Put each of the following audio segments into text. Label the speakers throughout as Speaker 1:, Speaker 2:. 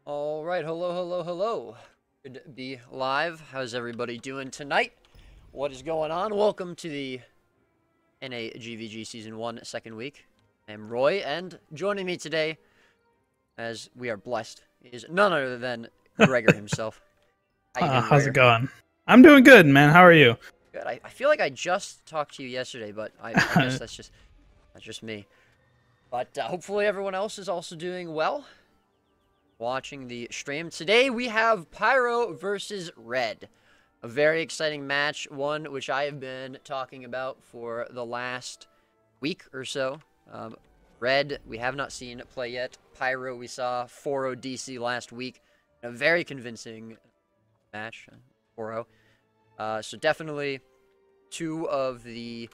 Speaker 1: All right, hello, hello, hello. Good to be live. How's everybody doing tonight? What is going on? Welcome to the NA GvG Season 1, second week. I'm Roy, and joining me today, as we are blessed, is none other than Gregor himself. How you doing,
Speaker 2: How's
Speaker 1: Gregor?
Speaker 2: it going? I'm doing good, man. How are you?
Speaker 1: Good. I feel like I just talked to you yesterday, but I guess that's just me. But hopefully everyone else is also doing well. Watching the stream. Today we have PYRO versus Red. A very exciting match, one which I have been talking about for the last week or so. Red, we have not seen play yet. PYRO, we saw 4-0 DC last week. A very convincing match, 4-0. So definitely two of the,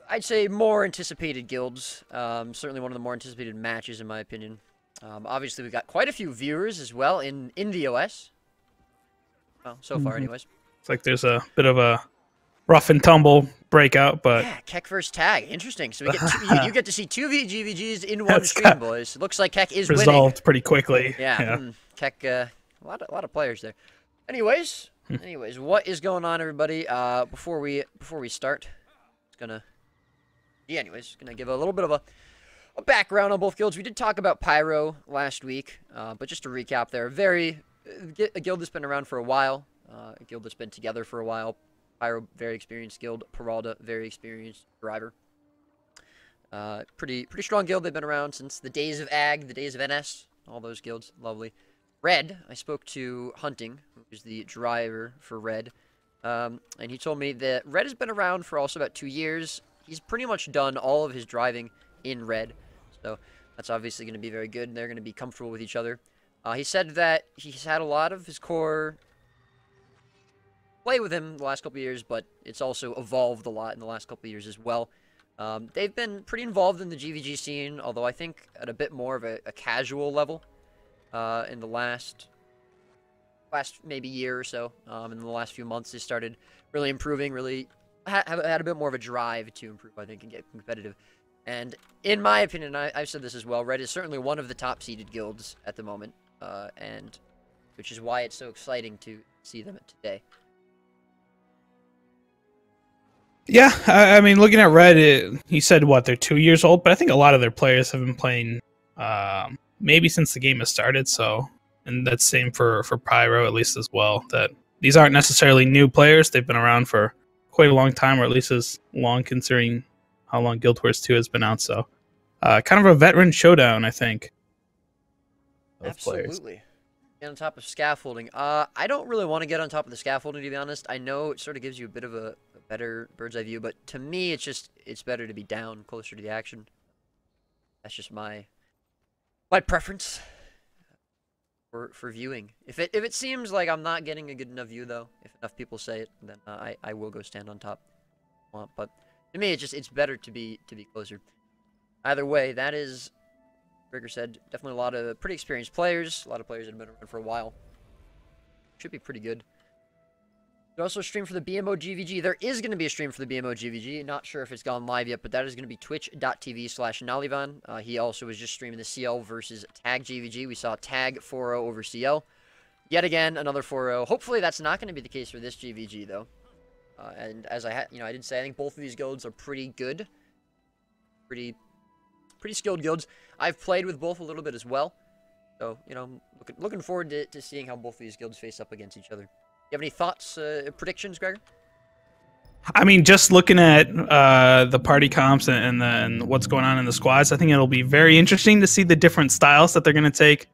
Speaker 1: I'd say, more anticipated guilds. Certainly one of the more anticipated matches, in my opinion. Obviously, we've got quite a few viewers as well in the OS. Well, so far, anyways.
Speaker 2: It's like there's a bit of a rough and tumble breakout, but
Speaker 1: yeah, Keck versus Tag, interesting. So we get you get to see two GvGs in one stream, boys. It looks like Keck is
Speaker 2: resolved pretty quickly.
Speaker 1: Yeah. Keck, a lot of players there. Anyways, what is going on, everybody? Before we start, it's gonna give a little bit of a background on both guilds. We did talk about PYRO last week, but just to recap, they're a guild that's been around for a while, a guild that's been together for a while. PYRO, very experienced guild. Peralta, very experienced driver. Pretty strong guild. They've been around since the days of AG, the days of NS, all those guilds. Lovely. Red, I spoke to Hunting, who's the driver for Red, and he told me that Red has been around for also about 2 years. He's pretty much done all of his driving in Red. So that's obviously going to be very good, and they're going to be comfortable with each other. He said that he's had a lot of his core play with him the last couple of years, but it's also evolved a lot in the last couple of years as well. They've been pretty involved in the GvG scene, although I think at a bit more of a casual level in the last maybe year or so. In the last few months, they started really improving, really had a bit more of a drive to improve, I think, and get competitive. And in my opinion, I've said this as well, Red is certainly one of the top-seeded guilds at the moment, and which is why it's so exciting to see them today.
Speaker 2: Yeah, I mean, looking at Red, he said, what, they're 2 years old, but I think a lot of their players have been playing maybe since the game has started, so, and that's same for PYRO at least as well, that these aren't necessarily new players. They've been around for quite a long time, or at least as long considering how long Guild Wars 2 has been out, so kind of a veteran showdown, I think.
Speaker 1: Absolutely. Players. Get on top of scaffolding. I don't really want to get on top of the scaffolding, to be honest. I know it sort of gives you a bit of a better bird's eye view, but to me, it's better to be down, closer to the action. That's just my preference for viewing. If it seems like I'm not getting a good enough view, though, if enough people say it, then I will go stand on top. But to me, it's better to be closer. Either way, that is, Rigger said, definitely a lot of pretty experienced players. A lot of players that have been around for a while. Should be pretty good. There's also a stream for the BMO GvG. There is going to be a stream for the BMO GvG. Not sure if it's gone live yet, but that is going to be twitch.tv/Nalivan. He also was just streaming the CL versus Tag GvG. We saw Tag 4-0 over CL. Yet again, another 4-0. Hopefully that's not going to be the case for this GvG, though. And as I did say, I think both of these guilds are pretty good. Pretty skilled guilds. I've played with both a little bit as well. So, looking forward to seeing how both of these guilds face up against each other. You have any thoughts, predictions, Gregor?
Speaker 2: I mean, just looking at the party comps and what's going on in the squads, I think it'll be very interesting to see the different styles that they're going to take.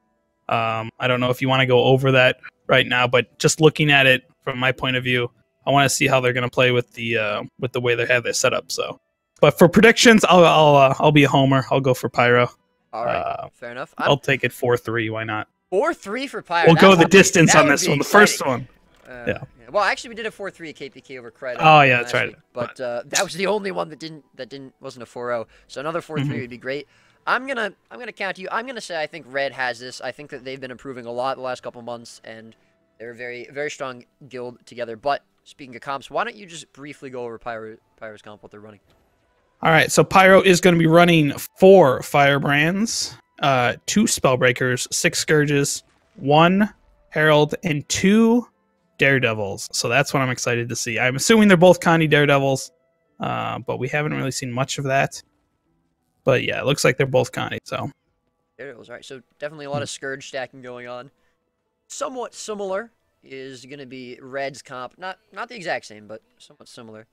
Speaker 2: I don't know if you want to go over that right now, but just looking at it from my point of view, I want to see how they're going to play with the way they have their setup. So, but for predictions, I'll be a homer. I'll go for PYRO.
Speaker 1: All right, fair enough.
Speaker 2: I'll take it 4-3. Why not?
Speaker 1: 4-3 for PYRO.
Speaker 2: We'll go the distance on this one. The first one. Yeah.
Speaker 1: Well, actually, we did a 4-3 at KPK over Cred.
Speaker 2: Oh yeah, that's right.
Speaker 1: Week, but that wasn't a 4-0. So another 4-3 would be great. I'm gonna count you. I'm gonna say I think Red has this. I think that they've been improving a lot the last couple months, and they're a very, very strong guild together. But speaking of comps, why don't you just briefly go over PYRO's comp, what they're running?
Speaker 2: All right, so PYRO is going to be running 4 firebrands. 2 Spellbreakers, 6 Scourges, 1 Herald, and 2 Daredevils. So that's what I'm excited to see. I'm assuming they're both Connie Daredevils, but we haven't really seen much of that. But yeah, it looks like they're both Connie. So
Speaker 1: Daredevils, right? So definitely a lot of Scourge stacking going on. Somewhat similar is going to be Red's comp. Not the exact same, but somewhat similar.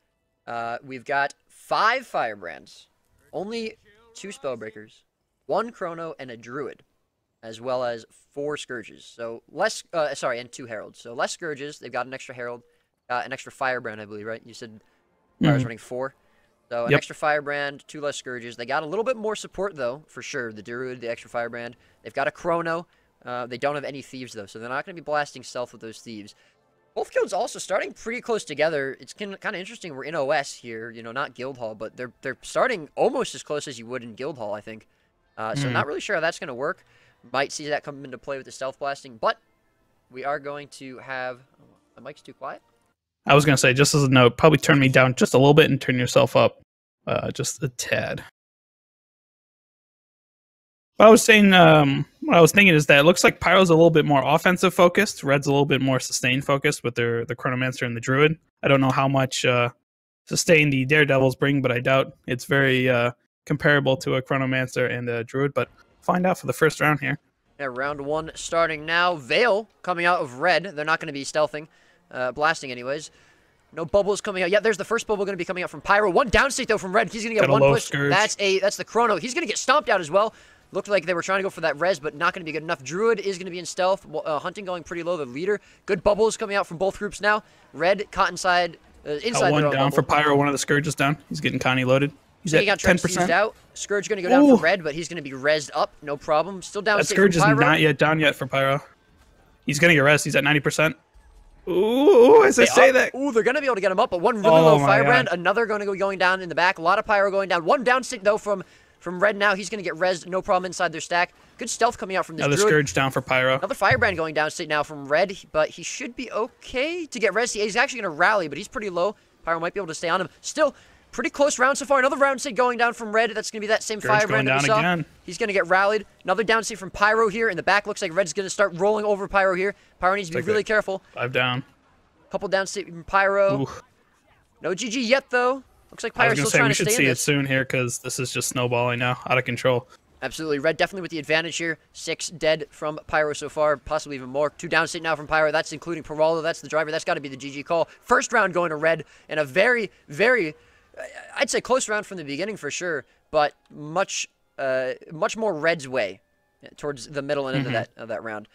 Speaker 1: We've got 5 Firebrands, only 2 Spellbreakers, 1 Chrono, and a Druid, as well as 4 Scourges. So less, and 2 Heralds. So less Scourges. They've got an extra Herald, an extra Firebrand, I believe, right? You said Fire's running 4. So an extra Firebrand, 2 less Scourges. They got a little bit more support, though, for sure. The Druid, the extra Firebrand. They've got a Chrono. They don't have any Thieves, though, so they're not going to be blasting Stealth with those Thieves. Both guilds also starting pretty close together. It's kind of interesting. We're in OS here, you know, not Guildhall, but they're starting almost as close as you would in Guildhall, I think. So not really sure how that's going to work. Might see that come into play with the Stealth blasting, but we are going to have... Oh, my mic's too quiet?
Speaker 2: I was going to say, just as a note, probably turn me down just a little bit and turn yourself up just a tad. What I was saying, what I was thinking is that it looks like Pyro's a little bit more offensive focused. Red's a little bit more sustain focused with the Chronomancer and the Druid. I don't know how much sustain the Daredevils bring, but I doubt it's very comparable to a Chronomancer and a Druid. But find out for the first round here.
Speaker 1: Yeah, round 1 starting now. Veil coming out of Red. They're not going to be stealthing, blasting anyways. No bubbles coming out. Yeah, there's the first bubble going to be coming out from Pyro. 1 downstate though from Red. He's going to get 1 push.
Speaker 2: Scourge.
Speaker 1: That's the Chrono. He's going to get stomped out as well. Looked like they were trying to go for that res, but not going to be good enough. Druid is going to be in stealth. Hunting going pretty low. The leader. Good bubbles coming out from both groups now. Red caught inside
Speaker 2: inside. 1 down bubble. For Pyro. 1 of the Scourges down. He's getting Connie loaded. He's at 10%.
Speaker 1: Out. Scourge going to go down for Red, but he's going to be rezzed up. No problem. Still down.
Speaker 2: That Scourge is not yet down yet for Pyro. He's going to get rezzed. He's at 90%. Ooh, as I say that.
Speaker 1: Ooh, they're going to be able to get him up, but 1 really low Firebrand. Another going to go going down in the back. A lot of Pyro going down. 1 downstate though from Red now. He's going to get rezzed, no problem inside their stack. Good stealth coming out from this
Speaker 2: Another
Speaker 1: Druid.
Speaker 2: Scourge down for Pyro.
Speaker 1: Another Firebrand going down state now from Red, but he should be okay to get rezzed. He's actually going to rally, but he's pretty low. Pyro might be able to stay on him. Still, pretty close round so far. Another round state going down from Red. That's going to be that same
Speaker 2: Scourge
Speaker 1: Firebrand that we saw.
Speaker 2: Again.
Speaker 1: He's going to get rallied. Another down state from Pyro here. In the back, looks like Red's going to start rolling over Pyro here. Pyro needs to be really careful.
Speaker 2: 5 down.
Speaker 1: Couple down state from Pyro. Ooh. No GG yet, though. Looks like Pyro's still trying to stay in this.
Speaker 2: We should see it soon here because this is just snowballing now, out of control.
Speaker 1: Absolutely. Red definitely with the advantage here. 6 dead from Pyro so far, possibly even more. 2 downstate now from Pyro. That's including Peralta. That's the driver. That's got to be the GG call. First round going to Red, and a very, very, I'd say close round from the beginning for sure, but much more Red's way towards the middle and end of that round.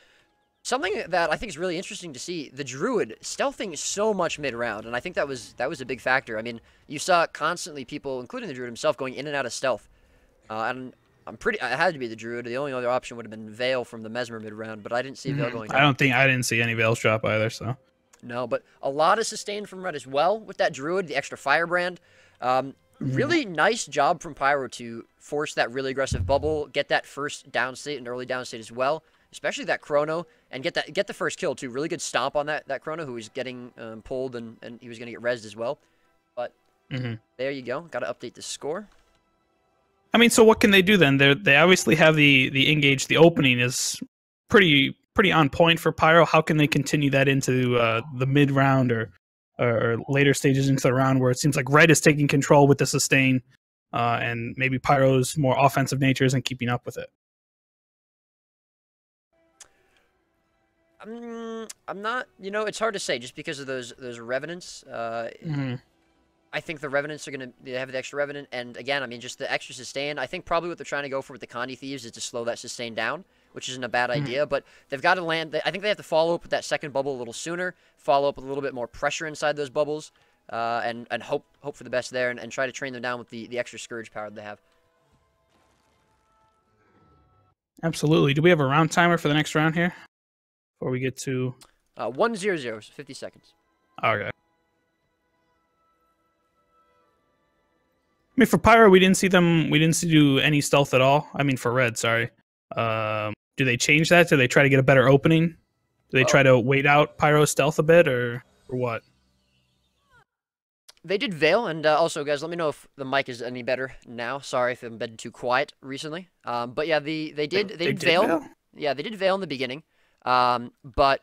Speaker 1: Something that I think is really interesting to see, the Druid stealthing so much mid-round, and I think that was a big factor. I mean, you saw constantly people, including the Druid himself, going in and out of stealth. And it had to be the Druid. The only other option would have been Veil from the Mesmer mid-round, but I didn't see Veil going down.
Speaker 2: I didn't see any Veils drop either, so.
Speaker 1: No, but a lot of sustain from Red as well with that Druid, the extra Firebrand. Really nice job from Pyro to force that really aggressive bubble, get that first downstate and early downstate as well. Especially that Chrono, and get the first kill too. Really good stomp on that Chrono, who was getting pulled, and he was going to get rezzed as well. But there you go. Got to update the score.
Speaker 2: I mean, so what can they do then? They obviously have the engage. The opening is pretty on point for Pyro. How can they continue that into the mid round or later stages into the round where it seems like Red is taking control with the sustain, and maybe Pyro's more offensive nature isn't keeping up with it?
Speaker 1: I'm not, it's hard to say just because of those Revenants. I think the Revenants are going to have the extra Revenant, and again, I mean, just the extra sustain. I think probably what they're trying to go for with the Connie Thieves is to slow that sustain down, which isn't a bad idea, but they've got to land. I think they have to follow up with that second bubble a little sooner, follow up with a little bit more pressure inside those bubbles, and hope for the best there, and try to train them down with the extra Scourge power that they have.
Speaker 2: Absolutely. Do we have a round timer for the next round here? Before we get to
Speaker 1: 1-0-0, 50 seconds.
Speaker 2: Okay. I mean, for Pyro, we didn't see do any stealth at all. I mean, for Red, sorry. Do they change that? Do they try to get a better opening? Do they try to wait out Pyro's stealth a bit, or what?
Speaker 1: they did Veil, and also, guys, let me know if the mic is any better now. Sorry if I've been too quiet recently. But yeah, they did Veil. Yeah, they did Veil in the beginning. But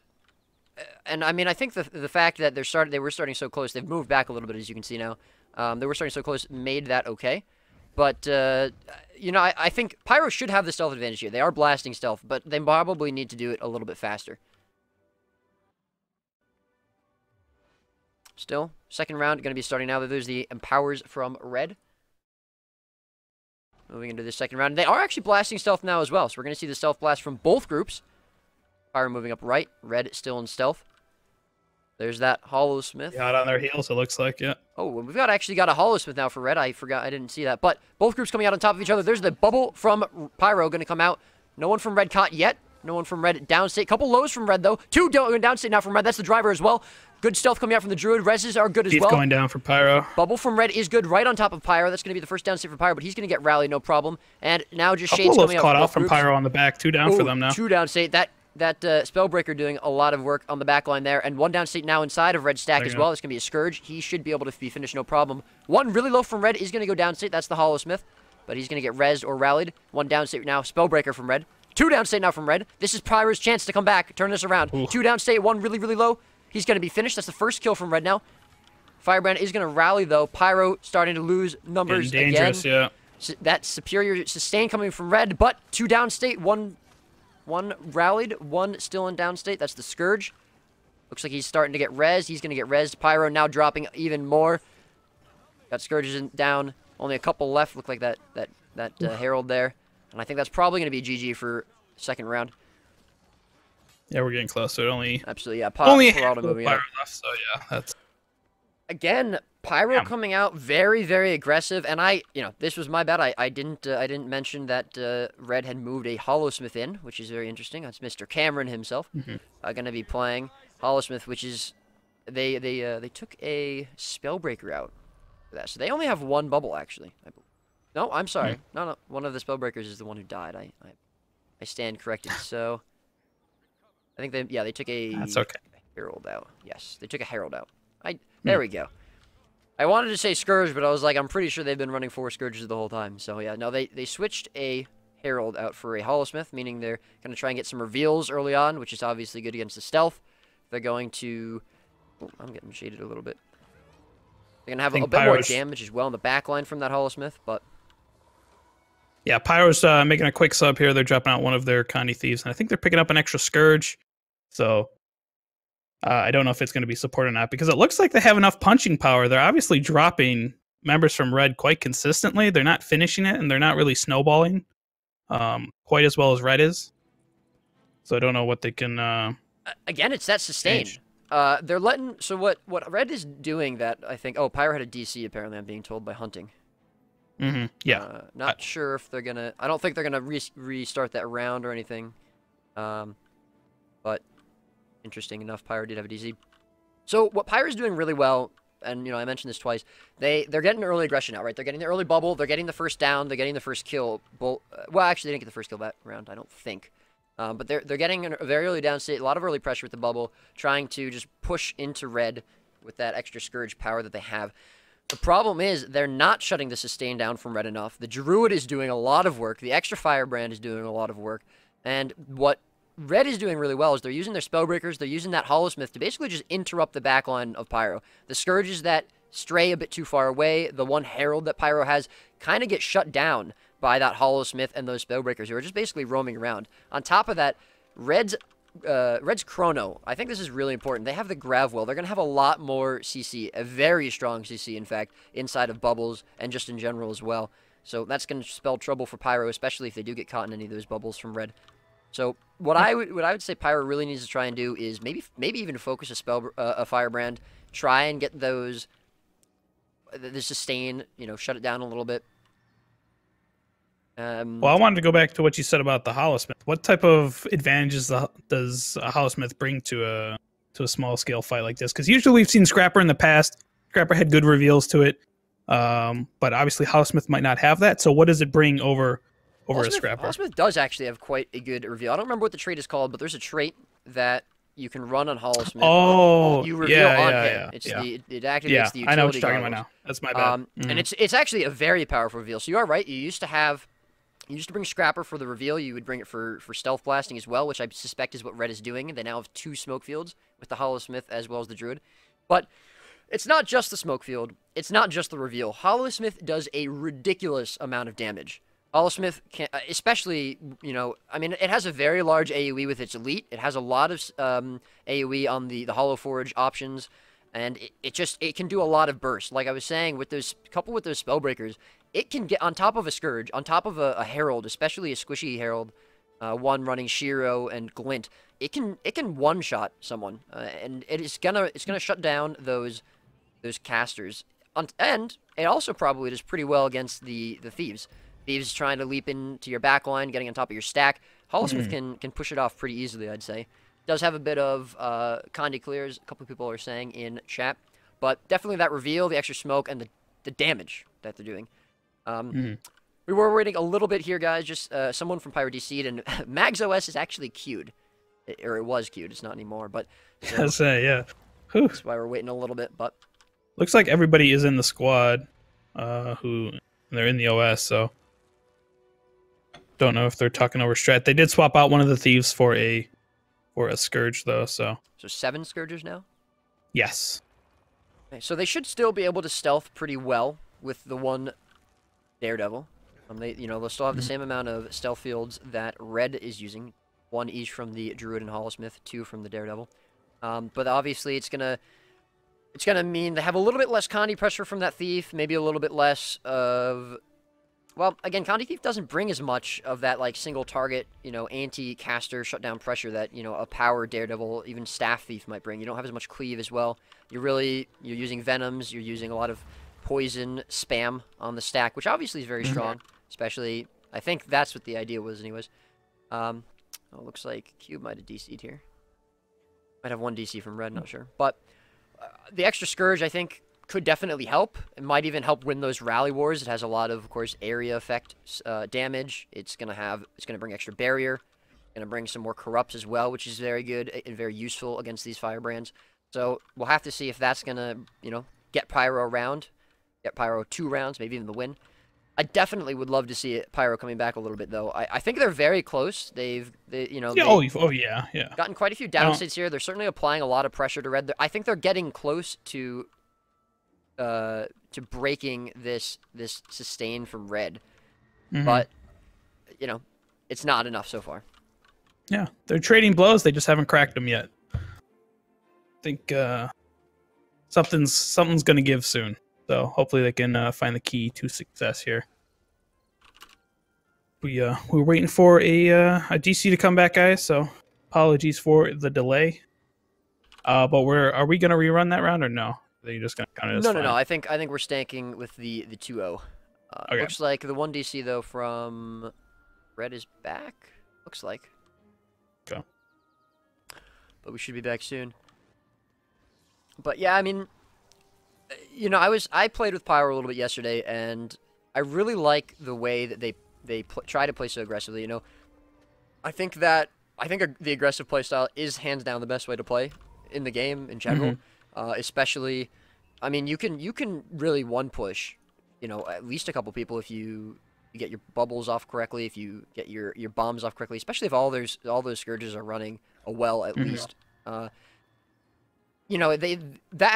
Speaker 1: and I mean, I think the fact that they were starting so close, they've moved back a little bit, as you can see now. They were starting so close, made that okay. But you know, I think Pyro should have the stealth advantage here. They are blasting stealth, but they probably need to do it a little bit faster. Still, second round going to be starting now. There's the Empowers from Red. Moving into the second round. They are actually blasting stealth now as well, so we're going to see the stealth blast from both groups. Pyro moving up right. Red still in stealth. There's that Hollow Smith.
Speaker 2: Hot on their heels, it looks like, yeah.
Speaker 1: Oh, we've actually got a Hollow Smith now for Red. I forgot, I didn't see that. But both groups coming out on top of each other. There's the bubble from Pyro going to come out. No one from Red caught yet. No one from Red downstate. Couple lows from Red, though. Two downstate now from Red. That's the driver as well. Good stealth coming out from the Druid. Reses are good as well.
Speaker 2: Going down for Pyro.
Speaker 1: Bubble from Red is good right on top of Pyro. That's going to be the first downstate for Pyro, but he's going to get rallied, no problem. And now just Shade's coming out.
Speaker 2: Caught out from Pyro on the back. Two down for them now.
Speaker 1: Two downstate. That Spellbreaker doing a lot of work on the back line there. And one downstate now inside of Red stack as well. It's going to be a Scourge. He should be able to be finished, no problem. One really low from Red is going to go downstate. That's the Hollow Smith. But he's going to get rezzed or rallied. One downstate now. Spellbreaker from Red. Two downstate now from Red. This is Pyro's chance to come back, turn this around. Ooh. Two downstate, one really, really low. He's going to be finished. That's the first kill from Red now. Firebrand is going to rally, though. Pyro starting to lose numbers
Speaker 2: dangerous,
Speaker 1: again.
Speaker 2: Yeah.
Speaker 1: That superior sustain coming from Red, but two downstate, one rallied, one still in downstate. That's the Scourge. Looks like he's starting to get rezzed. He's going to get rezzed. Pyro now dropping even more. Got Scourges down. Only a couple left. Look like that Herald there. And I think that's probably going to be GG for second round.
Speaker 2: Yeah, we're getting close to it. Only
Speaker 1: yeah.
Speaker 2: Only moving Pyro left, so yeah, that's
Speaker 1: again Pyro coming out very, very aggressive. And this was my bad. I didn't mention that Red had moved a Hollowsmith in, which is very interesting. That's Mr. Cameron himself going to be playing Hollowsmith, which is they took a Spellbreaker out for that, so they only have one bubble actually. No, I'm sorry. No. One of the Spellbreakers is the one who died. I stand corrected. So, I think they took a Herald out. Yes, they took a Herald out. There we go. I wanted to say Scourge, but I was like, I'm pretty sure they've been running 4 Scourges the whole time. So yeah, no, they switched a Herald out for a Hollowsmith, meaning they're going to try and get some reveals early on, which is obviously good against the stealth. They're going to... Oh, I'm getting shaded a little bit. They're going to have a bit more damage as well in the back line from that Hollowsmith, but...
Speaker 2: Yeah, Pyro's making a quick sub here. They're dropping out one of their Connie Thieves, and I think they're picking up an extra Scourge. So I don't know if it's going to be support or not, because it looks like they have enough punching power. They're obviously dropping members from Red quite consistently. They're not finishing it, and they're not really snowballing quite as well as Red is. So I don't know what they can...
Speaker 1: Again, it's that sustain. They're letting... So what Red is doing that, I think... Oh, Pyro had a DC, apparently, I'm being told by Hunting.
Speaker 2: Yeah.
Speaker 1: Not sure if they're gonna... I don't think they're gonna restart that round or anything. But interesting enough, Pyro did have a DC. So what Pyro's doing really well, and I mentioned this twice, they're getting early aggression out, right? They're getting the early bubble, they're getting the first down, they're getting the first kill. Well, actually, they didn't get the first kill that round, I don't think. But they're getting a very early down state, a lot of early pressure with the bubble, trying to just push into Red with that extra Scourge power that they have. The problem is they're not shutting the sustain down from Red enough. The Druid is doing a lot of work. The extra Firebrand is doing a lot of work. And what Red is doing really well is they're using their Spellbreakers. They're using that Hollowsmith to basically just interrupt the backline of Pyro. The Scourges that stray a bit too far away, the one Herald that Pyro has, kind of get shut down by that Hollowsmith and those Spellbreakers who are just basically roaming around. On top of that, Red's Chrono, I think this is really important. They have the Gravwell. They're going to have a lot more CC, a very strong CC, in fact, inside of bubbles and just in general as well. So that's going to spell trouble for Pyro, especially if they do get caught in any of those bubbles from Red. So what I would say Pyro really needs to try and do is maybe even focus a Firebrand, try and get the sustain, shut it down a little bit.
Speaker 2: Well, I wanted to go back to what you said about the Hollowsmith. What type of advantages does a Hollowsmith bring to a small scale fight like this? Because usually we've seen Scrapper in the past. Scrapper had good reveals to it, but obviously Hollowsmith might not have that. So what does it bring over a Scrapper?
Speaker 1: Hollowsmith does actually have quite a good reveal. I don't remember what the trait is called, but there's a trait that you can run on Hollow Smith.
Speaker 2: Oh,
Speaker 1: You reveal
Speaker 2: yeah,
Speaker 1: on
Speaker 2: yeah,
Speaker 1: him.
Speaker 2: yeah,
Speaker 1: It's
Speaker 2: yeah.
Speaker 1: it activates
Speaker 2: Yeah,
Speaker 1: the utility
Speaker 2: I know what you're talking about
Speaker 1: goggles.
Speaker 2: now. That's my bad.
Speaker 1: And it's actually a very powerful reveal. So you are right. You used to bring Scrapper for the reveal. You would bring it for stealth blasting as well, which I suspect is what Red is doing. They now have 2 smoke fields with the Hollow Smith as well as the Druid. But it's not just the smoke field. It's not just the reveal. Hollow Smith does a ridiculous amount of damage. Hollow Smith can, especially, you know, I mean, it has a very large AoE with its elite. It has a lot of AoE on the Hollow Forge options, and it can do a lot of bursts. Like I was saying, with those coupled with those Spellbreakers, it can get on top of a Scourge, on top of a Herald, especially a squishy Herald, one running Shiro and Glint. It can one shot someone, and it's gonna shut down those casters, and it also probably does pretty well against the thieves. Thieves trying to leap into your back line, getting on top of your stack. Hollowsmith can push it off pretty easily, I'd say. Does have a bit of Condi clears, a couple of people are saying in chat. But definitely that reveal, the extra smoke, and the damage that they're doing. We were waiting a little bit here, guys. Just someone from Pyro DC'd, and MagsOS is actually queued. Or it was queued, it's not anymore. But
Speaker 2: I say, yeah. Whew.
Speaker 1: That's why we're waiting a little bit. But
Speaker 2: looks like everybody is in the squad they're in the OS, so don't know if they're talking over strat. They did swap out one of the thieves for a Scourge, though, so 7
Speaker 1: Scourgers now?
Speaker 2: Yes.
Speaker 1: Okay, so they should still be able to stealth pretty well with the one Daredevil. They'll still have the same amount of stealth fields that Red is using. 1 each from the Druid and Hollowsmith, 2 from the Daredevil. But obviously it's gonna mean they have a little bit less Condi pressure from that Thief, maybe a little bit less of... Well, again, Condi Thief doesn't bring as much of that, like, single target, anti-caster shutdown pressure that, a power Daredevil, even Staff Thief might bring. You don't have as much cleave as well. You're using Venoms, you're using a lot of poison spam on the stack, which obviously is very strong, especially, I think that's what the idea was anyways. It looks like Cube might have DC'd here. Might have 1 DC from Red, not sure. But the extra Scourge, I think, could definitely help. It might even help win those rally wars. It has a lot of course, area effect damage. It's gonna bring extra barrier. Gonna bring some more corrupts as well, which is very good and very useful against these firebrands. So we'll have to see if that's gonna, get Pyro around, get Pyro 2 rounds, maybe even the win. I definitely would love to see Pyro coming back a little bit, though. I think they're very close. They've gotten quite a few downstates here. They're certainly applying a lot of pressure to Red. I think they're getting close to breaking this sustain from Red, but it's not enough so far.
Speaker 2: Yeah, they're trading blows. They just haven't cracked them yet. I think something's gonna give soon. So hopefully they can find the key to success here. We're waiting for a DC to come back, guys. So apologies for the delay. But are we gonna rerun that round or no? Are you just gonna count it as
Speaker 1: No. I think we're stanking with the 2-0.
Speaker 2: Okay.
Speaker 1: Looks like the 1 DC though from Red is back. Looks like.
Speaker 2: Okay.
Speaker 1: But we should be back soon. But yeah, I mean, I played with Pyro a little bit yesterday, and I really like the way that they try to play so aggressively. I think the aggressive playstyle is hands down the best way to play in the game in general. Especially, I mean, you can really one push, at least a couple people if you get your bubbles off correctly, if you get your bombs off correctly, especially if all those Scourges are running a well at least. And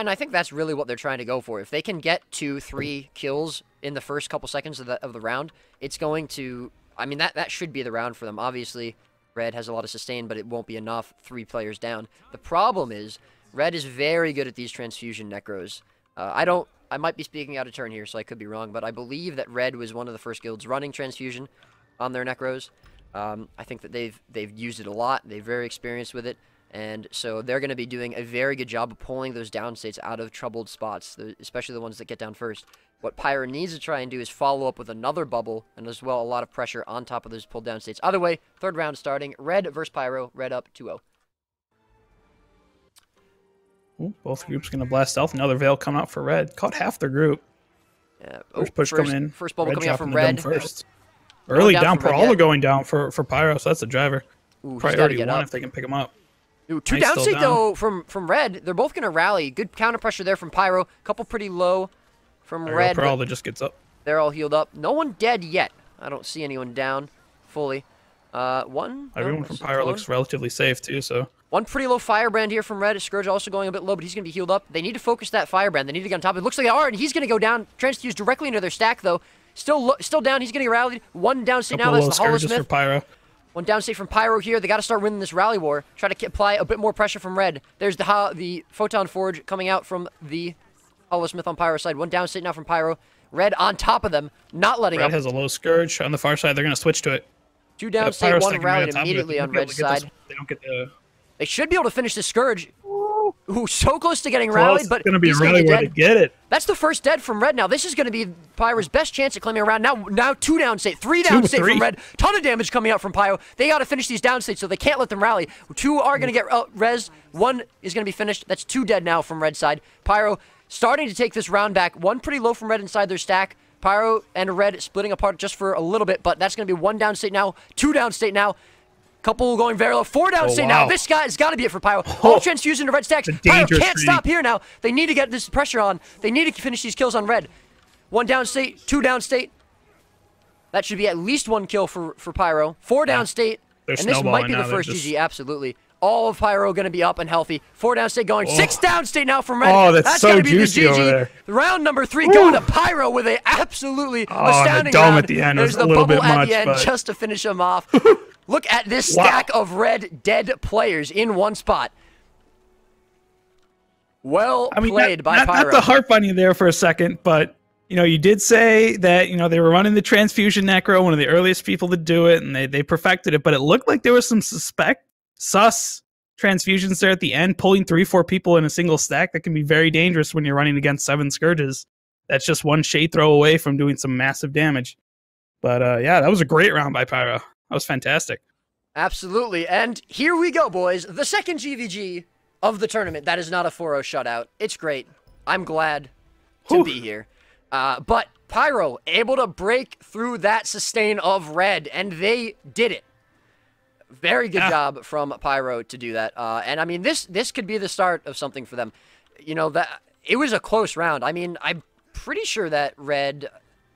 Speaker 1: I think that's really what they're trying to go for. If they can get 2-3 kills in the first couple seconds of the round, it's going to. I mean, that should be the round for them. Obviously, Red has a lot of sustain, but it won't be enough. 3 players down. The problem is Red is very good at these transfusion necros. I might be speaking out of turn here, so I could be wrong, but I believe that Red was one of the first guilds running transfusion on their necros. I think that they've used it a lot. They're very experienced with it. And so they're going to be doing a very good job of pulling those down states out of troubled spots, especially the ones that get down first. What Pyro needs to try and do is follow up with another bubble, and as well a lot of pressure on top of those pulled down states. Either way, 3rd round starting. Red versus Pyro. Red up 2-0.
Speaker 2: Ooh, both groups going to blast stealth. Another Veil coming out for Red. Caught half their group.
Speaker 1: Yeah.
Speaker 2: First push coming in.
Speaker 1: First bubble
Speaker 2: Red
Speaker 1: coming out from
Speaker 2: Red. First. Early downpour. All are going down for Pyro, so that's a driver.
Speaker 1: Ooh,
Speaker 2: Priority 1 if they can pick him up.
Speaker 1: Ooh, two
Speaker 2: Nice,
Speaker 1: downstate
Speaker 2: still down.
Speaker 1: though from Red. They're both gonna rally. Good counter pressure there from Pyro. Couple pretty low from Red.
Speaker 2: Pearl that just gets up.
Speaker 1: They're all healed up. No one dead yet. I don't see anyone down fully. One.
Speaker 2: Everyone from Pyro looks relatively safe too. So
Speaker 1: one pretty low Firebrand here from Red. Scourge also going a bit low, but he's going to be healed up. They need to focus that Firebrand. They need to get on top of it. Looks like they are, and he's going to go down. Transfuse directly into their stack, though. Still down. He's going to get rallied. One downstate now. That's the Holosmith.
Speaker 2: For Pyro.
Speaker 1: One downstate from Pyro here. They got to start winning this rally war. Try to apply a bit more pressure from Red. There's the Photon Forge coming out from the Holosmith on Pyro side. One downstate now from Pyro. Red on top of them, not letting up.
Speaker 2: Red has a low Scourge. On the far side, they're going to switch to it.
Speaker 1: Two downstate, one rallied immediately on Red's side.
Speaker 2: They don't get the...
Speaker 1: They should be able to finish the Scourge. Ooh, so close to getting rallied, but
Speaker 2: it's going to be really
Speaker 1: dead.
Speaker 2: to get it.
Speaker 1: That's the first dead from Red now. This is going to be Pyro's best chance at claiming a round. Now two downstate, three downstate from Red. Ton of damage coming out from Pyro. They got to finish these downstates, so they can't let them rally. Two are going to get res. One is going to be finished. That's two dead now from Red's side. Pyro starting to take this round back. One pretty low from Red inside their stack. Pyro and Red splitting apart just for a little bit, but that's going to be one downstate now, two downstate now. Couple going very low, four downstate now. This guy has got to be it for Pyro. All transfusion to Red stacks. Pyro can't stop here now. They need to get this pressure on. They need to finish these kills on Red. One downstate, two downstate. That should be at least one kill for Pyro. Four downstate, and this might be the first GG, absolutely. All of Pyro going to be up and healthy. Four downstate going. Six downstate now from Red.
Speaker 2: Oh, that's so
Speaker 1: going to be
Speaker 2: juicy
Speaker 1: the GG.
Speaker 2: over there.
Speaker 1: Round number 3 going to Pyro with a absolutely astounding
Speaker 2: the dome
Speaker 1: round.
Speaker 2: at the end
Speaker 1: There's
Speaker 2: was
Speaker 1: the
Speaker 2: a little
Speaker 1: bubble
Speaker 2: bit
Speaker 1: at
Speaker 2: much,
Speaker 1: the end
Speaker 2: but...
Speaker 1: just to finish them off. Look at this stack of Red dead players in one spot. Well played by Pyro.
Speaker 2: Not to harp on you there for a second, but you did say that they were running the transfusion necro, one of the earliest people to do it, and they perfected it. But it looked like there was some sus transfusions there at the end, pulling 3-4 people in a single stack. That can be very dangerous when you're running against 7 Scourges. That's just one shade throw away from doing some massive damage. But yeah, that was a great round by Pyro. That was fantastic.
Speaker 1: Absolutely. And here we go, boys. The second GvG of the tournament. That is not a 4-0 shutout. It's great. I'm glad to be here. But Pyro able to break through that sustain of Red, and they did it. Very good job from Pyro to do that. And I mean, this could be the start of something for them. That it was a close round. I mean, I'm pretty sure that Red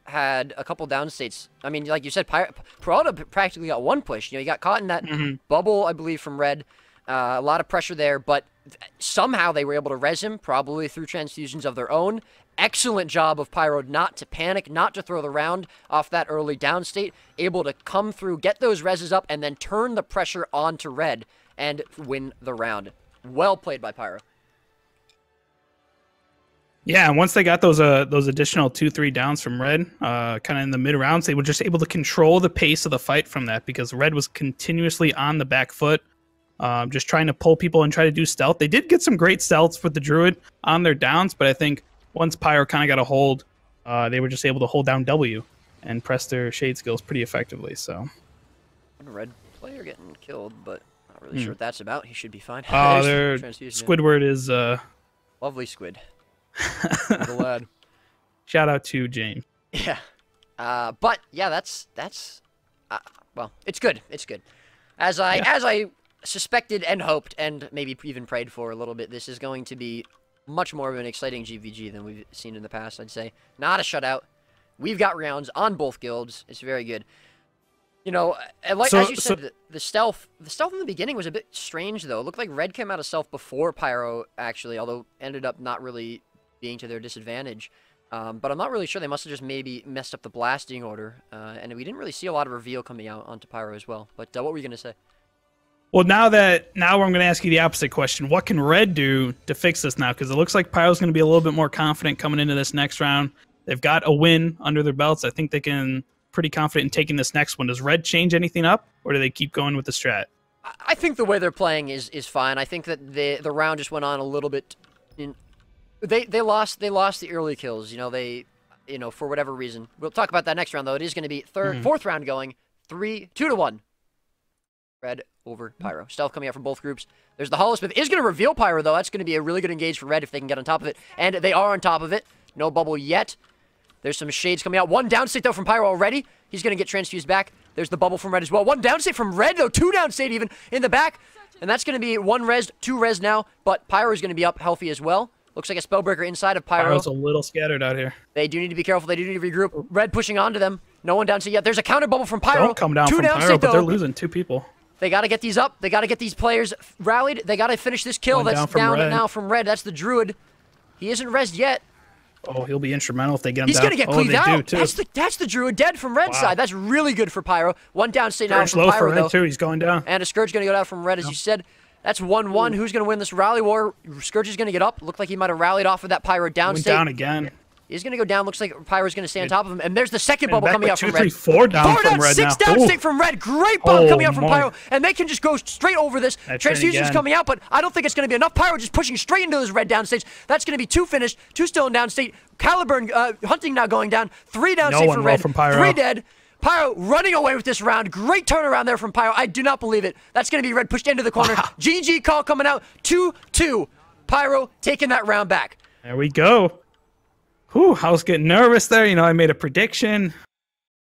Speaker 1: had a couple downstates. I mean, like you said, Peralta practically got one push. He got caught in that bubble, I believe, from Red. A lot of pressure there, but somehow they were able to res him, probably through transfusions of their own. Excellent job of Pyro not to panic, not to throw the round off that early downstate, able to come through, get those reses up, and then turn the pressure onto Red and win the round. Well played by Pyro.
Speaker 2: Yeah, and once they got those additional 2-3 downs from Red, kind of in the mid rounds, they were just able to control the pace of the fight from that, because Red was continuously on the back foot, just trying to pull people and try to do stealth. They did get some great stealths with the Druid on their downs, but I think once Pyro kind of got a hold, they were just able to hold down W and press their shade skills pretty effectively. So,
Speaker 1: one Red player getting killed, but not really sure what that's about. He should be fine.
Speaker 2: Their Squidward is
Speaker 1: lovely squid. The lad.
Speaker 2: Shout out to James.
Speaker 1: Yeah, but yeah, that's well, it's good. It's good. As I suspected and hoped and maybe even prayed for a little bit, this is going to be much more of an exciting GvG than we've seen in the past, I'd say. Not a shutout. We've got rounds on both guilds. It's very good. And like as you said, the stealth in the beginning was a bit strange, though. It looked like Red came out of stealth before Pyro, actually, although ended up not really being to their disadvantage. But I'm not really sure. They must have just maybe messed up the blasting order. And we didn't really see a lot of reveal coming out onto Pyro as well. But what were you going to say?
Speaker 2: Well, now I'm going to ask you the opposite question. What can Red do to fix this now? Because it looks like Pyro's going to be a little bit more confident coming into this next round. They've got a win under their belts. I think they can pretty confident in taking this next one. Does Red change anything up, or do they keep going with the strat?
Speaker 1: I think the way they're playing is fine. I think that the round just went on a little bit. They lost the early kills. For whatever reason. We'll talk about that next round, though. It is going to be fourth round going 2-1. Red over Pyro. Stealth coming out from both groups. There's the Holosmith. Is going to reveal Pyro, though. That's going to be a really good engage for Red if they can get on top of it. And they are on top of it. No bubble yet. There's some shades coming out. One downstate, though, from Pyro already. He's going to get transfused back. There's the bubble from Red as well. One downstate from Red, though. Two downstate even in the back. And that's going to be 1 res, 2 res now, but Pyro is going to be up healthy as well. Looks like a Spellbreaker inside of Pyro.
Speaker 2: Pyro's a little scattered out here.
Speaker 1: They do need to be careful. They do need to regroup. Red pushing onto them. No one down state yet. There's a counter bubble from Pyro.
Speaker 2: Don't come down from Pyro, but they're losing 2 people.
Speaker 1: They got to get these up. They got to get these players rallied. They got to finish this kill. That's down now from Red. That's the Druid. He isn't rezzed yet.
Speaker 2: Oh, he'll be instrumental if they get him
Speaker 1: He's
Speaker 2: down.
Speaker 1: He's going to get cleaved out.
Speaker 2: Too.
Speaker 1: That's the Druid dead from Red side. That's really good for Pyro. 1 down state now from
Speaker 2: low
Speaker 1: Pyro,
Speaker 2: for
Speaker 1: though.
Speaker 2: Red too. He's going down.
Speaker 1: And a Scourge going to go down from Red, as you said. That's 1-1. Who's going to win this rally war? Scourge is going to get up. Looked like he might have rallied off of that Pyro down state.
Speaker 2: Down again.
Speaker 1: He's going to go down. Looks like Pyro's going to stay on top of him. And there's the second bubble coming out from Red.
Speaker 2: 2, 3, 4 down from Red
Speaker 1: 6
Speaker 2: now.
Speaker 1: down state from Red. Great bomb coming out from Pyro. And they can just go straight over this. Transfusion's coming out, but I don't think it's going to be enough. Pyro just pushing straight into those Red down states. That's going to be 2 finished. 2 still in down state. Caliburn, Hunting now going down. 3 down state for Red. 3 dead. Pyro running away with this round. Great turnaround there from Pyro. I do not believe it. That's going to be Red pushed into the corner. Wow. GG call coming out. 2-2. Pyro taking that round back.
Speaker 2: There we go. Whew, I was getting nervous there. You know, I made a prediction.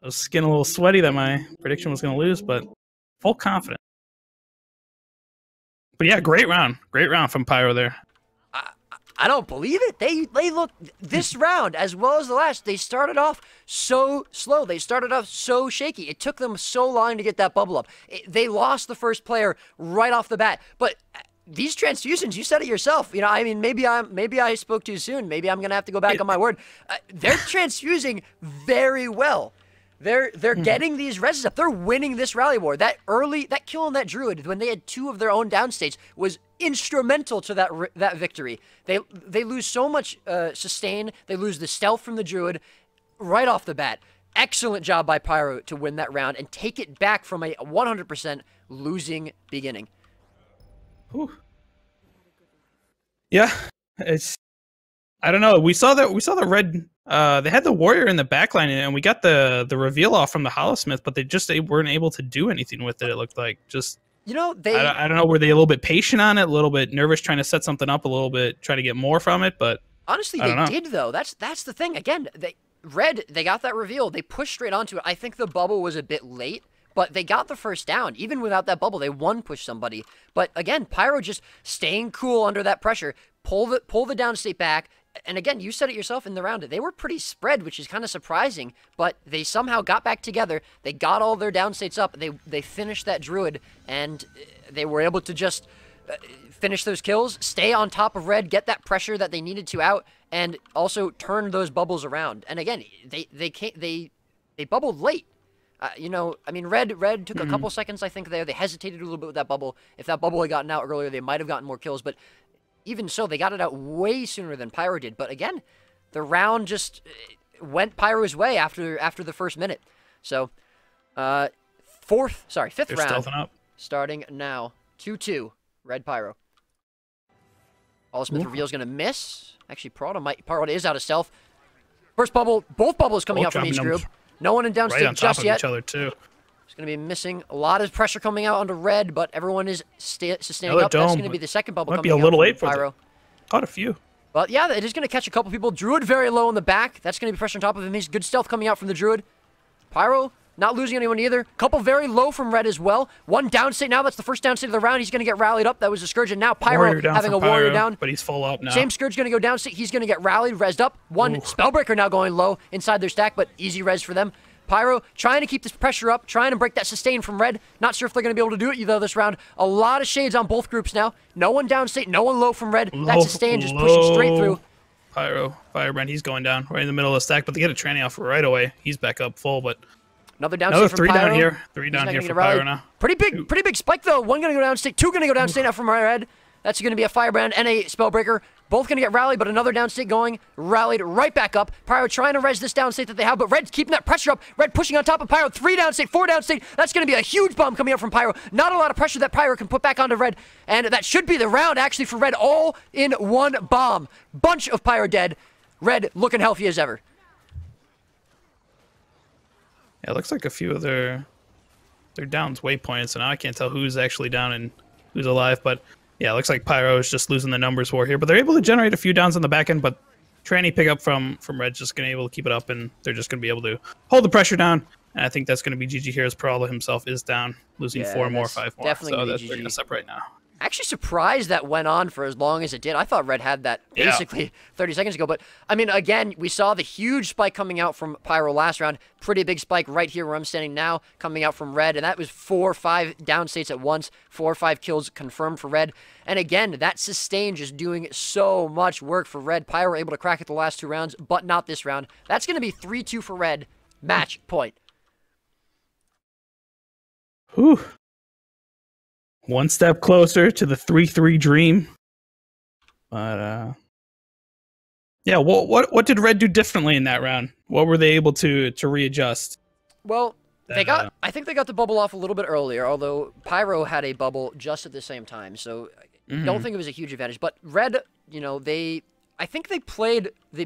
Speaker 2: I was getting a little sweaty that my prediction was going to lose, but full confidence. But yeah, great round. Great round from Pyro there.
Speaker 1: I don't believe it. They look this round as well as the last. They started off so slow. They started off so shaky. It took them so long to get that bubble up. They lost the first player right off the bat. But these transfusions, you said it yourself. You know, I mean, maybe I spoke too soon. Maybe I'm gonna have to go back on my word. They're transfusing very well. They're getting these reses up. They're winning this rally war. That kill on that Druid when they had 2 of their own downstates was instrumental to that victory. They lose so much sustain. They lose the stealth from the Druid right off the bat. Excellent job by Pyro to win that round and take it back from a 100% losing beginning.
Speaker 2: Whew. Yeah, I don't know. We saw the Red. They had the Warrior in the backline, and we got the reveal off from the Holosmith, but they weren't able to do anything with it. It looked like just. You know, I don't know. Were they a little bit patient on it? A little bit nervous, trying to set something up a little bit, try to get more from it? But
Speaker 1: honestly, they did though. That's the thing. Again, they got that reveal. They pushed straight onto it. I think the bubble was a bit late. But they got the first down. Even without that bubble, they one-pushed somebody. But again, Pyro just staying cool under that pressure. Pull the downstate back. And again, you said it yourself in the round. They were pretty spread, which is kind of surprising. But they somehow got back together. They got all their downstates up. They finished that Druid. And they were able to just finish those kills, stay on top of Red, get that pressure that they needed to out, and also turn those bubbles around. And again, they bubbled late. You know, I mean, Red took a couple seconds, I think, there. They hesitated a little bit with that bubble. If that bubble had gotten out earlier, they might have gotten more kills. But even so, they got it out way sooner than Pyro did. But again, the round just went Pyro's way after the first minute. So, fifth round
Speaker 2: up.
Speaker 1: Starting now. 2-2, Red Pyro. Holosmith reveal's going to miss. Actually, Parada is out of stealth. First bubble, both bubbles coming out from each group. No one in downstate just yet.
Speaker 2: Each other too.
Speaker 1: It's going to be missing a lot of pressure coming out onto Red, but everyone is sustaining up. That's going to be the second bubble coming out.
Speaker 2: Might be a little late for
Speaker 1: Pyro.
Speaker 2: Caught a few.
Speaker 1: But yeah, it is going to catch a couple people. Druid very low in the back. That's going to be pressure on top of him. He's good stealth coming out from the Druid. Pyro not losing anyone either. Couple very low from Red as well. One downstate now. That's the first downstate of the round. He's going to get rallied up. That was a Scourge. And now Pyro having a Warrior down.
Speaker 2: But he's full up now.
Speaker 1: Same Scourge going to go downstate. He's going to get rallied, rezzed up. One Spellbreaker now going low inside their stack, but easy res for them. Pyro trying to keep this pressure up, trying to break that sustain from Red. Not sure if they're going to be able to do it though this round. A lot of shades on both groups now. No one downstate, no one low from Red. That sustain just pushing straight through.
Speaker 2: Pyro, Firebrand, he's going down right in the middle of the stack, but they get a tranny off right away. He's back up full, but
Speaker 1: another downstate from
Speaker 2: 3
Speaker 1: Pyro.
Speaker 2: down here. 3 down here for Pyro now.
Speaker 1: Pretty big spike though. One going to go downstate, 2 going to go downstate now from Red. That's going to be a Firebrand and a Spellbreaker. Both going to get rallied, but another downstate going. Rallied right back up. Pyro trying to res this downstate that they have, but Red's keeping that pressure up. Red pushing on top of Pyro. 3 downstate, 4 downstate. That's going to be a huge bomb coming up from Pyro. Not a lot of pressure that Pyro can put back onto Red. And that should be the round, actually, for Red. All in one bomb. Bunch of Pyro dead. Red looking healthy as ever.
Speaker 2: Yeah, it looks like a few of their downs waypoints, so now I can't tell who's actually down and who's alive, but yeah, it looks like Pyro is just losing the numbers war here, but they're able to generate a few downs on the back end, but tranny pickup from Red's just going to be able to keep it up, and they're just going to be able to hold the pressure down, and I think that's going to be GG here as Parala himself is down, losing 4 more, 5 more, so that's they're going to separate now.
Speaker 1: Actually surprised that went on for as long as it did. I thought Red had that basically 30 seconds ago. But, I mean, again, we saw the huge spike coming out from Pyro last round. Pretty big spike right here where I'm standing now coming out from Red. And that was 4 or 5 down states at once. 4 or 5 kills confirmed for Red. And again, that sustain just doing so much work for Red. Pyro able to crack it the last 2 rounds, but not this round. That's going to be 3-2 for Red. Match point.
Speaker 2: Whew. One step closer to the 3-3 dream. But, yeah, what did Red do differently in that round? What were they able to readjust?
Speaker 1: Well, I think they got the bubble off a little bit earlier, although Pyro had a bubble just at the same time, so I don't think it was a huge advantage. But Red, you know, I think they played the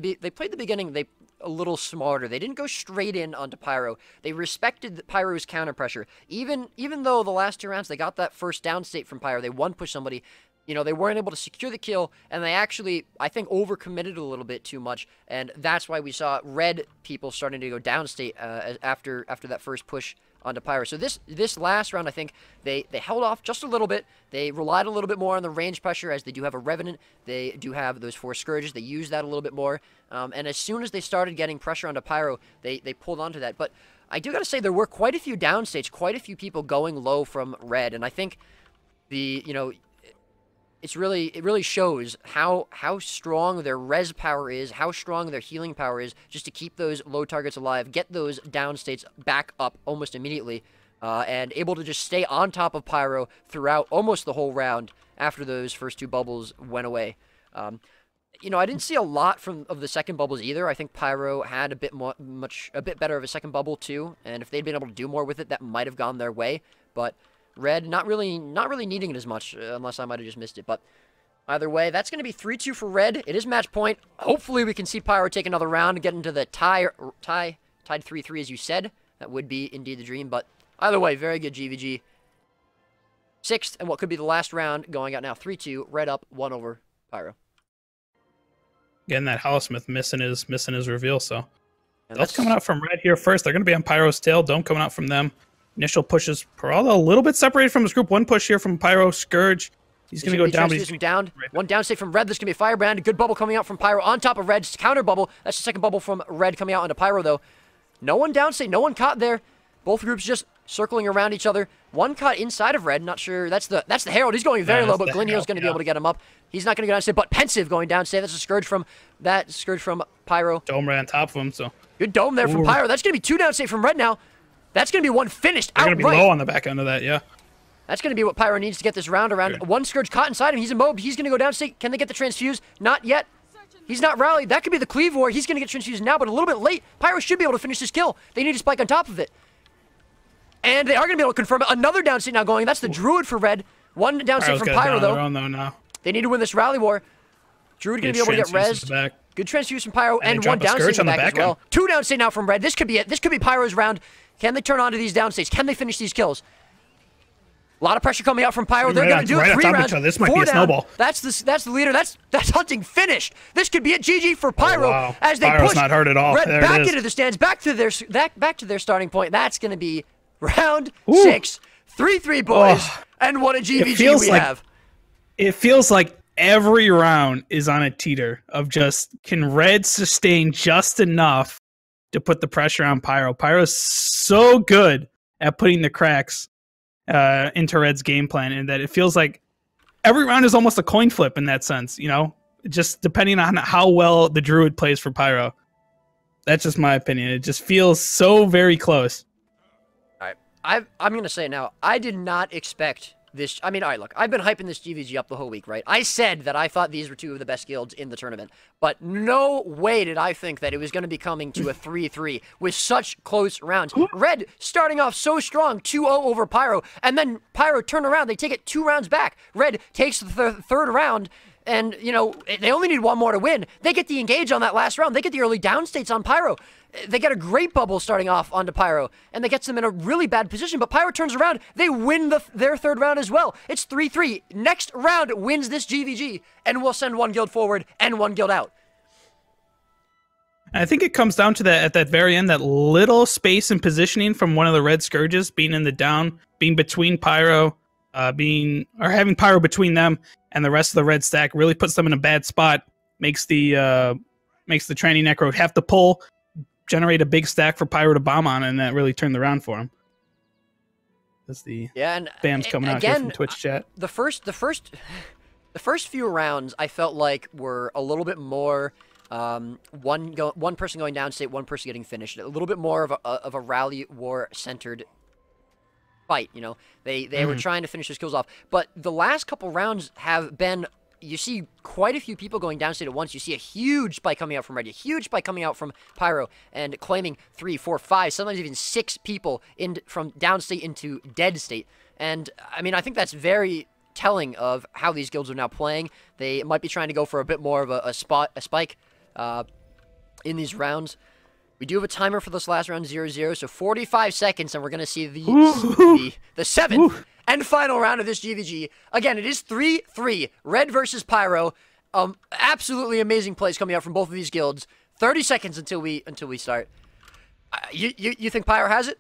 Speaker 1: beginning a little smarter. They didn't go straight in onto Pyro. They respected Pyro's counter pressure. Even though the last 2 rounds they got that first down state from Pyro, they one push somebody. You know, they weren't able to secure the kill, and they actually, I think, overcommitted a little bit too much, and that's why we saw Red people starting to go downstate after that first push onto Pyro. So this last round, I think, they held off just a little bit. They relied a little bit more on the range pressure, as they do have a Revenant. They do have those 4 Scourges. They use that a little bit more, and as soon as they started getting pressure onto Pyro, they pulled onto that. But I do got to say, there were quite a few downstates, quite a few people going low from Red, and I think it really shows how strong their res power is, how strong their healing power is, just to keep those low targets alive, get those down states back up almost immediately, and able to just stay on top of Pyro throughout almost the whole round after those first 2 bubbles went away. You know, I didn't see a lot of the second bubbles either. I think Pyro had a bit better of a second bubble too, and if they'd been able to do more with it, that might have gone their way. But Red not really needing it as much, unless I might have just missed it. But either way, that's going to be 3-2 for Red. It is match point. Hopefully we can see Pyro take another round and get into the tied 3-3 as you said. That would be indeed the dream. But either way, very good GvG. 6th and what could be the last round going out now. 3-2. Red up, 1 over Pyro.
Speaker 2: Again, that Howlsmith missing his reveal. So that's coming out from Red here first. They're going to be on Pyro's tail. Dome coming out from them. Initial pushes. Peralta a little bit separated from his group. 1 push here from Pyro. Scourge. He's going to go down.
Speaker 1: He's down. One down state from Red. This is going to be a Firebrand. A good bubble coming out from Pyro on top of Red's counter bubble. That's the second bubble from Red coming out onto Pyro, though. No one down state. No one caught there. Both groups just circling around each other. One caught inside of Red. Not sure. That's the Herald. He's going very low, but Glenheel's going to be able to get him up. He's not going to go down state, but Pensive going down state. That's a Scourge from Pyro.
Speaker 2: Dome right on top of him. So
Speaker 1: good dome there from Pyro. That's going to be 2 down state from Red now. That's going to be 1 finished outright.
Speaker 2: They're going to be low on the back end of that, yeah.
Speaker 1: That's going to be what Pyro needs to get this round around. Good. 1 Scourge caught inside him. He's immobile. He's going to go down state. Can they get the transfuse? Not yet. He's not rallied. That could be the Cleave War. He's going to get transfused now, but a little bit late. Pyro should be able to finish this kill. They need a spike on top of it. And they are going to be able to confirm it. Another down state now going. That's the Druid for Red. 1 down state from Pyro, though. They need to win this rally war. Druid going to be able to get rezzed. Good transfuse from Pyro, and 1 down state in the back as well. 2 down state now from Red. This could be it. This could be Pyro's round. Can they turn on to these down states? Can they finish these kills? A lot of pressure coming out from Pyro. They're going to do it. 3 rounds.
Speaker 2: This might be a snowball.
Speaker 1: That's the leader. That's hunting finished. This could be it. GG for Pyro as they
Speaker 2: Pyro's
Speaker 1: push
Speaker 2: not hurt at all.
Speaker 1: Red back into the stands, back to their starting point. That's going to be round 6. 3-3 boys, and what a GvG we have.
Speaker 2: It feels like every round is on a teeter of just, can Red sustain just enough to put the pressure on Pyro? Pyro's so good at putting the cracks into Red's game plan, and that it feels like every round is almost a coin flip in that sense, you know, just depending on how well the Druid plays for Pyro. That's just my opinion. It just feels so very close.
Speaker 1: All right, I'm going to say now, I did not expect this. I mean, all right, look, I've been hyping this GvG up the whole week, right? I said that I thought these were 2 of the best guilds in the tournament, but no way did I think that it was going to be coming to a 3-3 with such close rounds. Red starting off so strong, 2-0 over Pyro, and then Pyro turn around. They take it 2 rounds back. Red takes the third round, and, you know, they only need 1 more to win. They get the engage on that last round. They get the early down states on Pyro. They get a great bubble starting off onto Pyro, and that gets them in a really bad position, but Pyro turns around. They win their 3rd round as well. It's 3-3. Next round wins this GvG, and we'll send 1 guild forward and 1 guild out.
Speaker 2: I think it comes down to that at that very end, that little space and positioning from one of the Red Scourges being in the down, being between Pyro having Pyro between them and the rest of the red stack really puts them in a bad spot. Makes the training Necro have to pull, generate a big stack for Pyro to bomb on, and that really turned the round for him. That's the spam's coming out here from Twitch chat.
Speaker 1: The first few rounds I felt like were a little bit more one person going downstate, one person getting finished. A little bit more of a rally war centered fight. You know, they were trying to finish those kills off. But the last couple rounds have been. You see quite a few people going downstate at once. You see a huge spike coming out from Red, a huge spike coming out from Pyro, and claiming 3, 4, 5, sometimes even 6 people from downstate into dead state. And, I mean, I think that's very telling of how these guilds are now playing. They might be trying to go for a bit more of a spike in these rounds. We do have a timer for this last round, 0-0, so 45 seconds, and we're going to see the 7th and final round of this GvG. Again, it is 3-3, Red versus Pyro. Absolutely amazing plays coming out from both of these guilds. 30 seconds until we start. You think Pyro has it?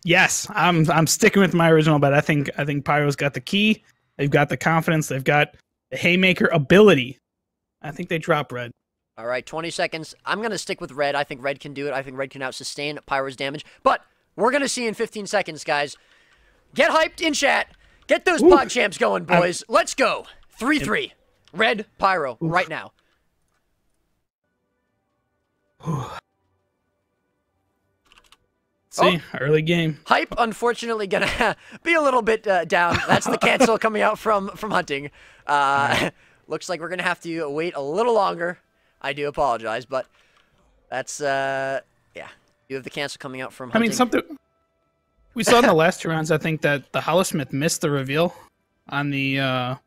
Speaker 2: Yes, I'm sticking with my original bet. I think Pyro's got the key. They've got the confidence. They've got the haymaker ability. I think they drop Red.
Speaker 1: All right, 20 seconds. I'm going to stick with Red. I think Red can do it. I think Red can out-sustain Pyro's damage. But we're going to see in 15 seconds, guys. Get hyped in chat. Get those pod champs going, boys. Let's go. 3-3. Red, Pyro, right now.
Speaker 2: See, early game.
Speaker 1: Hype, unfortunately, gonna be a little bit down. That's the cancel coming out from Hunting. Looks like we're gonna have to wait a little longer. I do apologize, but that's yeah. You have the cancel coming out from Hunting.
Speaker 2: I mean, something we saw in the last 2 rounds. I think that the Holosmith missed the reveal on the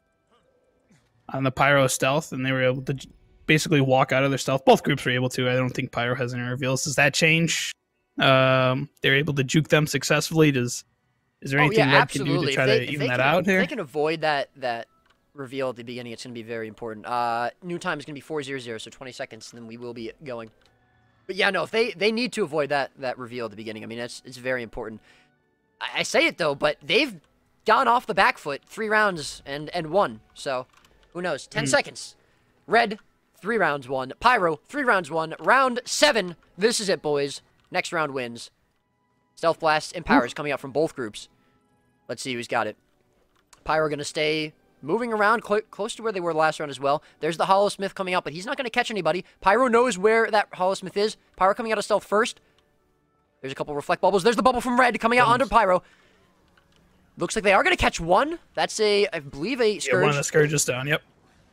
Speaker 2: Pyro stealth, and they were able to basically walk out of their stealth. Both groups were able to. I don't think Pyro has any reveals. Does that change? They're able to juke them successfully. Is there anything Red can do to try to even that out here?
Speaker 1: If they can avoid that reveal at the beginning, it's going to be very important. New time is going to be 4:00, so 20 seconds, and then we will be going. But yeah, no, if they need to avoid that reveal at the beginning. I mean, it's very important. I say it though, but they've gone off the back foot 3 rounds and won. So who knows? 10 seconds. Red 3 rounds won. Pyro 3 rounds won. Round 7. This is it, boys. Next round wins. Stealth Blast and Pyro is coming out from both groups. Let's see who's got it. Pyro going to stay moving around close to where they were last round as well. There's the Holosmith coming out, but he's not going to catch anybody. Pyro knows where that Holosmith is. Pyro coming out of stealth first. There's a couple reflect bubbles. There's the bubble from Red coming out under Pyro. Looks like they are going to catch one. That's I believe, a Scourge.
Speaker 2: Yeah, one of the Scourges down, yep.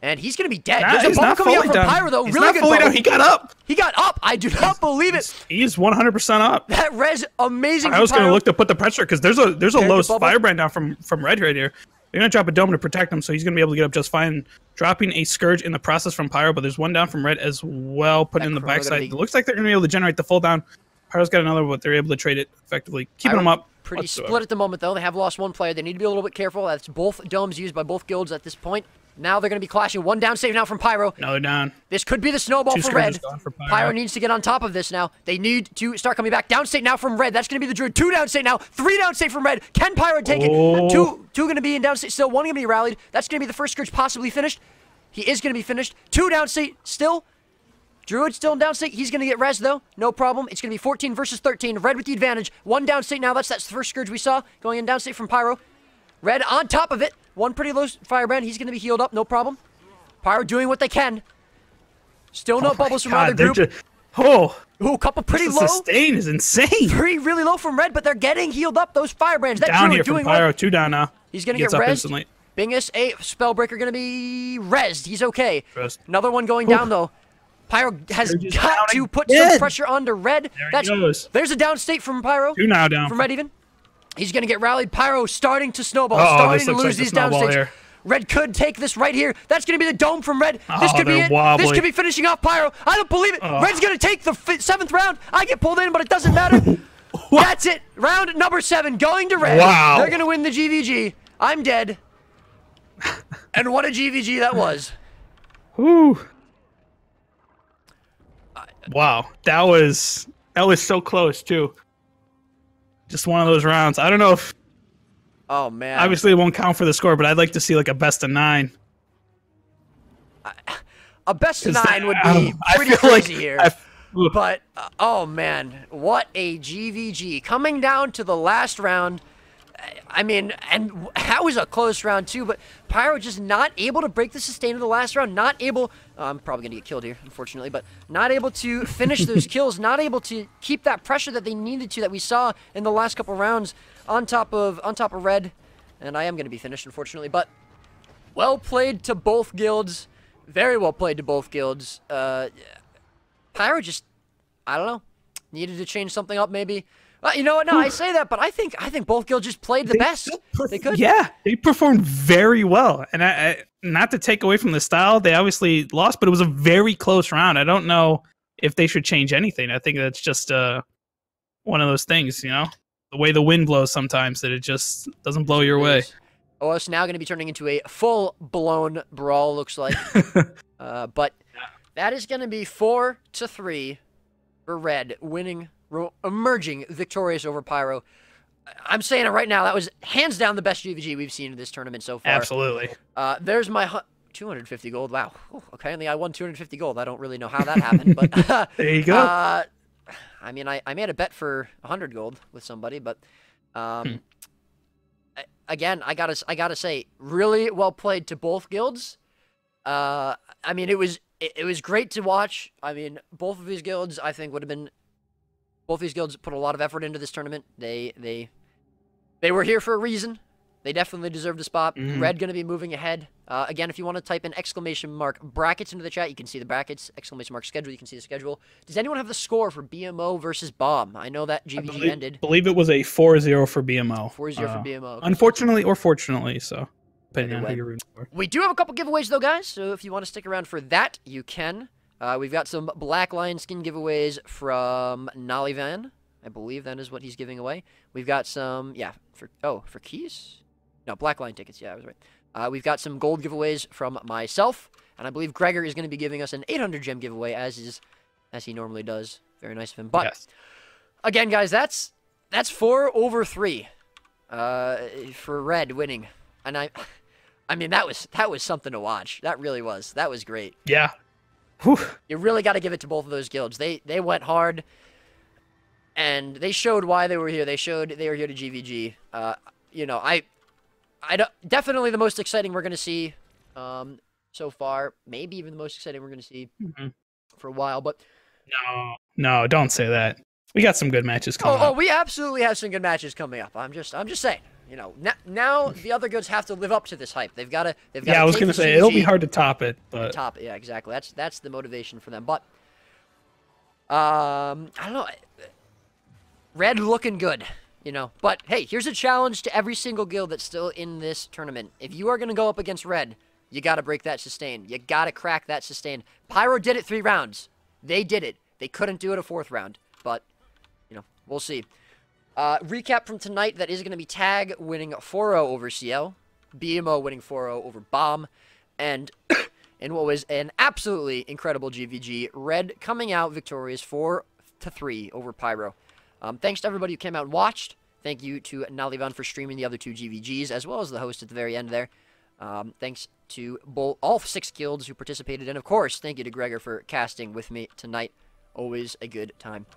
Speaker 1: And he's going to be dead. There's a bubble coming out from Pyro, though. Really good bubble.
Speaker 2: He got up.
Speaker 1: He got up. I do not believe it.
Speaker 2: He's 100% up.
Speaker 1: That res amazing.
Speaker 2: I was going to look to put the pressure because there's a low Firebrand down from Red right here. They're going to drop a dome to protect him, so he's going to be able to get up just fine. Dropping a Scourge in the process from Pyro, but there's one down from Red as well, put in the backside. It looks like they're going to be able to generate the full down. Pyro's got another, but they're able to trade it effectively. Keeping them up.
Speaker 1: Pretty split at the moment, though. They have lost one player. They need to be a little bit careful. That's both domes used by both guilds at this point. Now they're going to be clashing. One down save now from Pyro.
Speaker 2: Another down.
Speaker 1: This could be the snowball for Red. Pyro needs to get on top of this now. They need to start coming back. Downstate now from Red. That's going to be the Druid. 2 downstate now. 3 downstate from Red. Can Pyro take it? Two going to be in downstate still. 1 going to be rallied. That's going to be the first Scourge possibly finished. He is going to be finished. 2 downstate still. Druid still in downstate. He's going to get res, though. No problem. It's going to be 14 versus 13. Red with the advantage. 1 downstate now. That's the first Scourge we saw going in downstate from Pyro. Red on top of it. 1 pretty low Firebrand. He's going to be healed up. No problem. Pyro doing what they can. Still no bubbles from either group. Ooh, couple pretty low.
Speaker 2: Sustain is insane.
Speaker 1: 3 really low from Red, but they're getting healed up. Those Firebrands. That
Speaker 2: down here from Pyro. 2 down now.
Speaker 1: He's going to get rezzed. Bingus, a Spellbreaker going to be rezzed. He's okay. Another one going down, though. Pyro has got to put some pressure onto Red. There's a downstate from Pyro.
Speaker 2: 2 now down.
Speaker 1: From Red even. He's going to get rallied. Pyro starting to snowball. Starting to lose these downstates. Red could take this right here. That's going to be the dome from Red. This could be it. This could be finishing off Pyro. I don't believe it. Red's going to take the 7th round. I get pulled in, but it doesn't matter. That's it. Round number 7 going to Red.
Speaker 2: Wow.
Speaker 1: They're going to win the GvG. I'm dead. And what a GvG that was.
Speaker 2: Whew. Wow. That was so close, too. Just one of those rounds. I don't know if
Speaker 1: Oh man.
Speaker 2: Obviously, it won't count for the score, but I'd like to see like a best of 9.
Speaker 1: A best of 9
Speaker 2: That,
Speaker 1: would be
Speaker 2: I
Speaker 1: pretty
Speaker 2: feel
Speaker 1: crazy
Speaker 2: like
Speaker 1: here. But, oh man, what a GvG. Coming down to the last round. I mean, and that was a close round too, but Pyro just not able to break the sustain of the last round, not able, I'm probably going to get killed here, unfortunately, but not able to finish those kills, not able to keep that pressure that they needed to, that we saw in the last couple rounds on top of Red, and I am going to be finished, unfortunately, but well played to both guilds, very well played to both guilds. Pyro just, I don't know, needed to change something up maybe. You know what? No, I say that, but I think both guilds just played the best they could.
Speaker 2: Yeah, they performed very well, and I not to take away from the style, they obviously lost, but it was a very close round. I don't know if they should change anything. I think that's just one of those things, you know, the way the wind blows sometimes, that it just doesn't blow your way.
Speaker 1: Oh, it's now going to be turning into a full-blown brawl, looks like. But that is going to be 4-3 for Red, winning, emerging victorious over Pyro. I'm saying it right now. That was hands down the best GvG we've seen in this tournament so far.
Speaker 2: Absolutely.
Speaker 1: There's my 250 gold. Wow. Okay, I won 250 gold. I don't really know how that happened, but
Speaker 2: there you go.
Speaker 1: I mean, I made a bet for 100 gold with somebody, but again, I gotta say, really well played to both guilds. I mean, it was great to watch. I mean, both of these guilds, I think, both these guilds put a lot of effort into this tournament. They were here for a reason. They definitely deserved a spot. Red going to be moving ahead. Again, if you want to type in ! brackets into the chat, you can see the brackets. ! Schedule, you can see the schedule. Does anyone have the score for BMO versus Bomb? I know that GvG ended.
Speaker 2: I believe it was a 4-0 for BMO.
Speaker 1: 4-0 for BMO. Okay.
Speaker 2: Unfortunately or fortunately, so depending on who you're rooting for.
Speaker 1: We do have a couple giveaways, though, guys. So if you want to stick around for that, you can. We've got some Black Lion skin giveaways from Nalivan. I believe that is what he's giving away. We've got some, for keys? No, Black Lion tickets. Yeah, I was right. We've got some gold giveaways from myself, and I believe Gregor is going to be giving us an 800 gem giveaway as he normally does. Very nice of him. But
Speaker 2: yes.
Speaker 1: Again, guys, that's 4/3 for Red winning, and I mean that was something to watch. That really was. That was great.
Speaker 2: Yeah. Whew.
Speaker 1: You really got to give it to both of those guilds. They went hard, and they showed why they were here. They showed they were here to GvG. You know, definitely the most exciting we're going to see so far. Maybe even the most exciting we're going to see for a while. But
Speaker 2: no, don't say that. We got some good matches coming up.
Speaker 1: Oh, we absolutely have some good matches coming up. I'm just saying. You know, now the other guild have to live up to this hype. They've got to.
Speaker 2: Yeah, I was going to say it'll be hard to top it, but
Speaker 1: top it. Yeah, exactly. That's the motivation for them. But I don't know. Red looking good, you know. But hey, here's a challenge to every single guild that's still in this tournament. If you are going to go up against Red, you got to break that sustain. You got to crack that sustain. Pyro did it 3 rounds. They did it. They couldn't do it a 4th round. But you know, we'll see. Recap from tonight, that is going to be Tag winning 4-0 over CL, BMO winning 4-0 over Bomb, and in what was an absolutely incredible GvG, Red coming out victorious 4-3 over Pyro. Thanks to everybody who came out and watched. Thank you to Nalivan for streaming the other 2 GvGs, as well as the host at the very end there. Thanks to all 6 guilds who participated, and of course, thank you to Gregor for casting with me tonight. Always a good time.